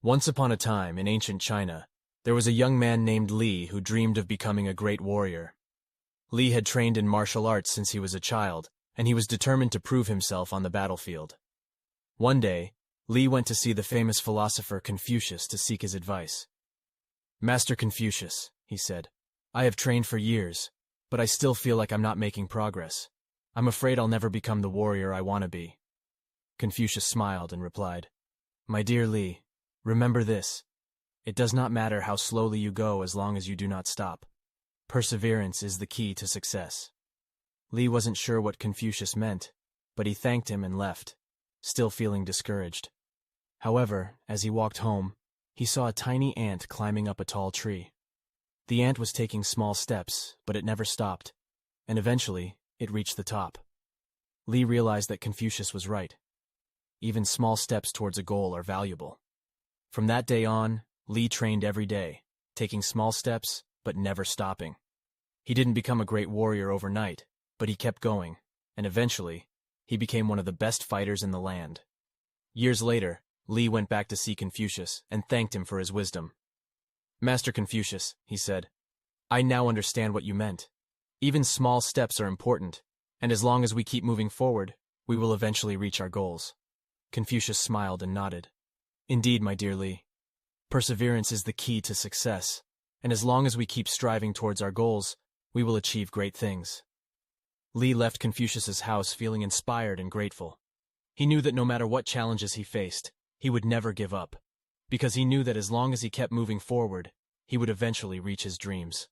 Once upon a time, in ancient China, there was a young man named Li who dreamed of becoming a great warrior. Li had trained in martial arts since he was a child, and he was determined to prove himself on the battlefield. One day, Li went to see the famous philosopher Confucius to seek his advice. "Master Confucius," he said, "I have trained for years, but I still feel like I'm not making progress. I'm afraid I'll never become the warrior I want to be." Confucius smiled and replied, "My dear Li, remember this. It does not matter how slowly you go as long as you do not stop. Perseverance is the key to success." Li wasn't sure what Confucius meant, but he thanked him and left, still feeling discouraged. However, as he walked home, he saw a tiny ant climbing up a tall tree. The ant was taking small steps, but it never stopped, and eventually, it reached the top. Li realized that Confucius was right. Even small steps towards a goal are valuable. From that day on, Li trained every day, taking small steps, but never stopping. He didn't become a great warrior overnight, but he kept going, and eventually, he became one of the best fighters in the land. Years later, Li went back to see Confucius and thanked him for his wisdom. "Master Confucius," he said, "I now understand what you meant. Even small steps are important, and as long as we keep moving forward, we will eventually reach our goals." Confucius smiled and nodded. "Indeed, my dear Li. Perseverance is the key to success, and as long as we keep striving towards our goals, we will achieve great things." Li left Confucius's house feeling inspired and grateful. He knew that no matter what challenges he faced, he would never give up, because he knew that as long as he kept moving forward, he would eventually reach his dreams.